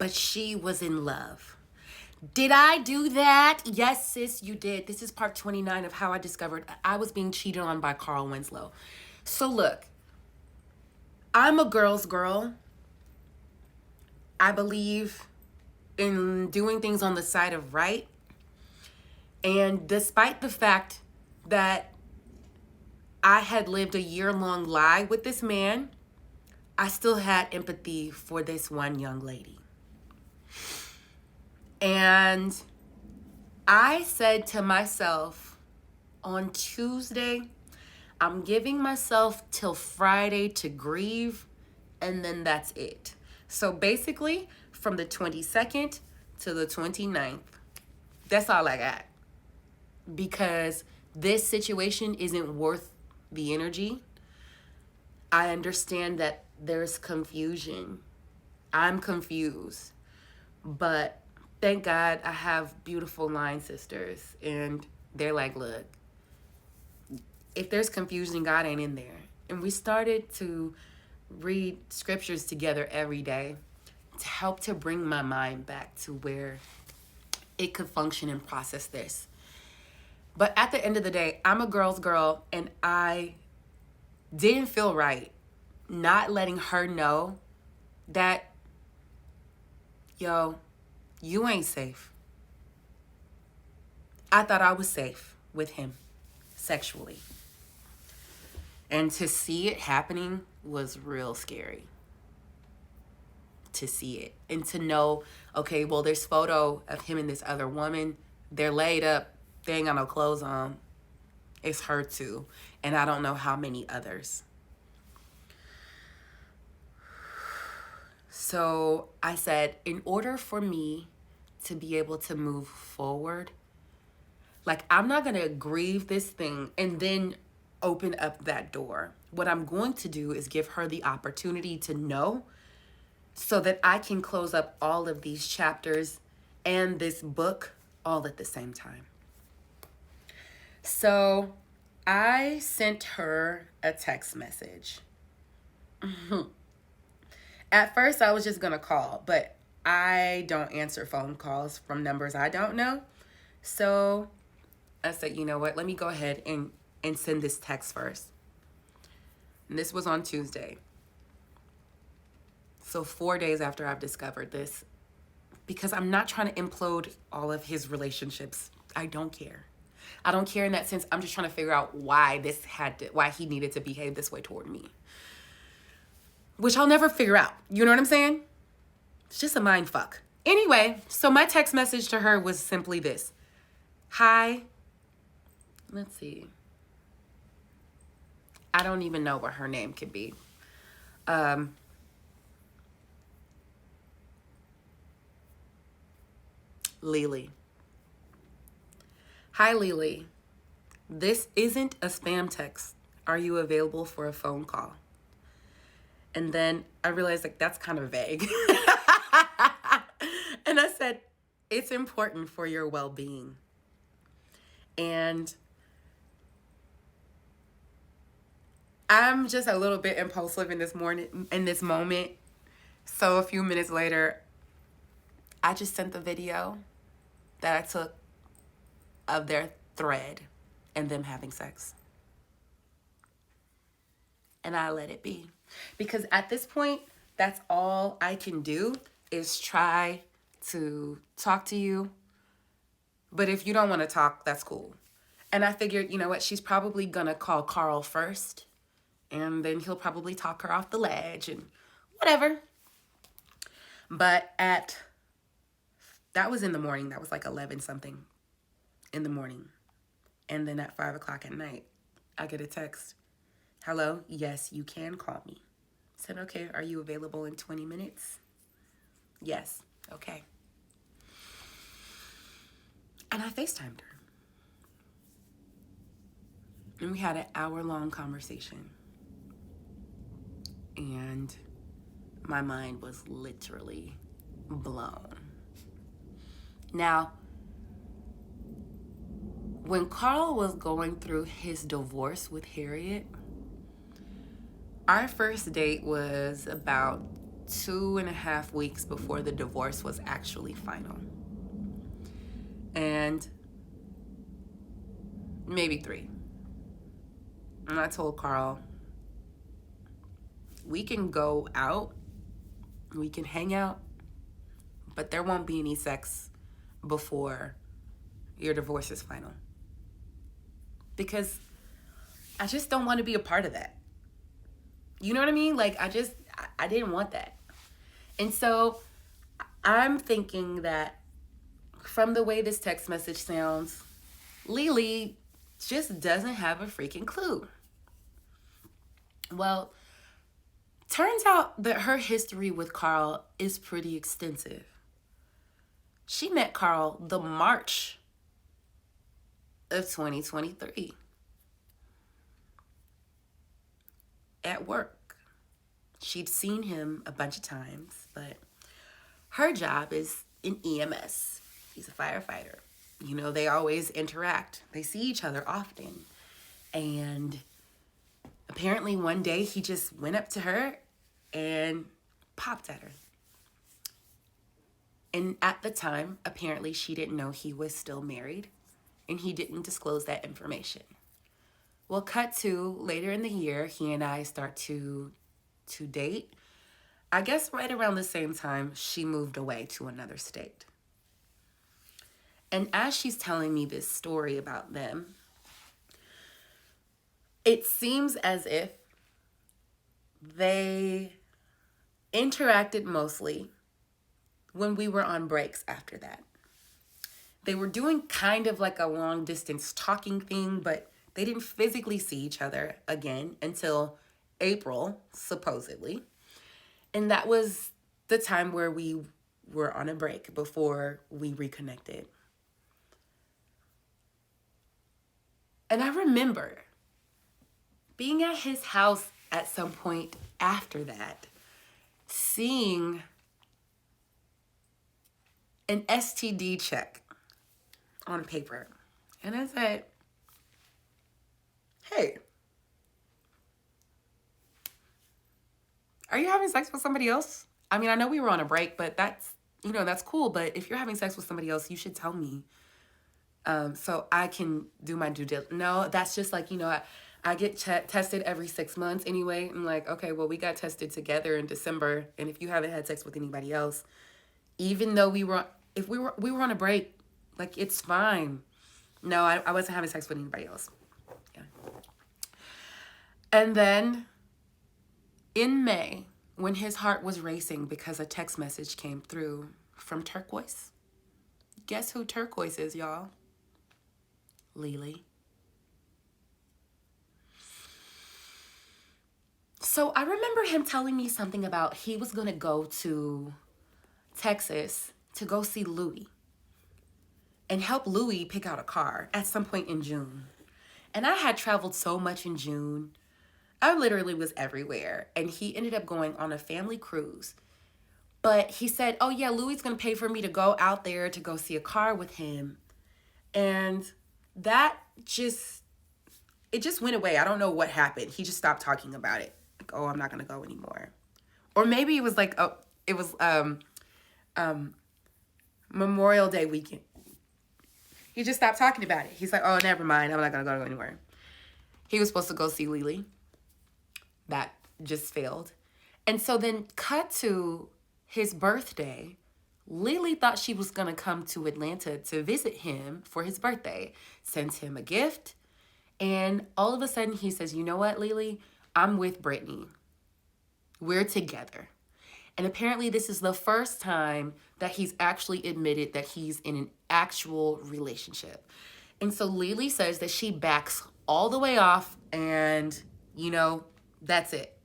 but she was in love. Did I do that? Yes, sis, you did. This is part 29 of how I discovered I was being cheated on by Carl Winslow. So look, I'm a girl's girl. I believe in doing things on the side of right. And despite the fact that I had lived a year-long lie with this man, I still had empathy for this one young lady. And I said to myself on Tuesday, I'm giving myself till Friday to grieve, and then that's it. So basically, from the 22nd to the 29th, that's all I got. Because this situation isn't worth the energy. I understand that there's confusion. I'm confused. But thank God I have beautiful line sisters. And they're like, look, if there's confusion, God ain't in there. And we started to read scriptures together every day to help to bring my mind back to where it could function and process this. But at the end of the day, I'm a girl's girl, and I didn't feel right not letting her know that, yo, you ain't safe. I thought I was safe with him sexually. And to see it happening was real scary. To see it. And to know, okay, well, there's photo of him and this other woman. They're laid up. They ain't got no clothes on. It's her too. And I don't know how many others. So I said, in order for me to be able to move forward, like, I'm not going to grieve this thing and then open up that door. What I'm going to do is give her the opportunity to know so that I can close up all of these chapters and this book all at the same time. So I sent her a text message. At first, I was just going to call, but I don't answer phone calls from numbers I don't know. So I said, you know what? Let me go ahead and send this text first. And this was on Tuesday. So 4 days after I've discovered this, because I'm not trying to implode all of his relationships. I don't care. I don't care in that sense. I'm just trying to figure out why he needed to behave this way toward me. Which I'll never figure out. You know what I'm saying? It's just a mind fuck. Anyway, so my text message to her was simply this. Hi. Let's see. I don't even know what her name could be. Lily. Hi, Lily. This isn't a spam text. Are you available for a phone call? And then I realized, like, that's kind of vague. And I said, it's important for your well-being. And I'm just a little bit impulsive in this moment. So a few minutes later, I just sent the video that I took of their thread and them having sex. And I let it be. Because at this point, that's all I can do is try to talk to you. But if you don't want to talk, that's cool. And I figured, you know what? She's probably going to call Carl first. And then he'll probably talk her off the ledge and whatever. But that was in the morning. That was like 11 something in the morning. And then at 5 o'clock at night, I get a text. Hello, yes, you can call me. I said, okay, are you available in 20 minutes? Yes, okay. And I FaceTimed her. And we had an hour-long conversation. And my mind was literally blown. Now, when Carl was going through his divorce with Harriet, our first date was about 2.5 weeks before the divorce was actually final. And maybe 3. And I told Carl, we can go out, we can hang out, but there won't be any sex before your divorce is final. Because I just don't want to be a part of that. You know what I mean? Like, I didn't want that. And so I'm thinking that from the way this text message sounds, Lily just doesn't have a freaking clue. Well, turns out that her history with Carl is pretty extensive. She met Carl the March of 2023 at work. She'd seen him a bunch of times, but her job is in EMS. He's a firefighter. You know, they always interact. They see each other often. And apparently one day he just went up to her and popped at her. And at the time, apparently she didn't know he was still married, and he didn't disclose that information. Well, cut to later in the year, he and I start to date. I guess right around the same time, she moved away to another state. And as she's telling me this story about them, it seems as if they interacted mostly when we were on breaks after that. They were doing kind of like a long distance talking thing, but they didn't physically see each other again until April, supposedly. And that was the time where we were on a break before we reconnected. And I remember being at his house at some point after that, seeing an STD check on paper. And I said, hey, are you having sex with somebody else? I mean, I know we were on a break, but that's cool. But if you're having sex with somebody else, you should tell me. So I can do my due diligence. No, that's just like, I get tested every 6 months anyway. I'm like, okay, well, we got tested together in December. And if you haven't had sex with anybody else, even though we were on a break, like, it's fine. No, I wasn't having sex with anybody else. Yeah. And then in May, when his heart was racing because a text message came through from Turquoise. Guess who Turquoise is, y'all? Lily. So I remember him telling me something about he was going to go to Texas to go see Louis and help Louis pick out a car at some point in June. And I had traveled so much in June. I literally was everywhere. And he ended up going on a family cruise. But he said, oh yeah, Louis is going to pay for me to go out there to go see a car with him. And that just went away. I don't know what happened. He just stopped talking about it. Like, oh, I'm not going to go anymore. Or maybe it was like, it was Memorial Day weekend. He just stopped talking about it. He's like, oh, never mind. I'm not going to go anywhere. He was supposed to go see Lily. That just failed. And so then cut to his birthday. Lily thought she was going to come to Atlanta to visit him for his birthday. Sends him a gift. And all of a sudden he says, you know what, Lily? I'm with Brittany. We're together. And apparently this is the first time that he's actually admitted that he's in an actual relationship. And so Lily says that she backs all the way off and, that's it.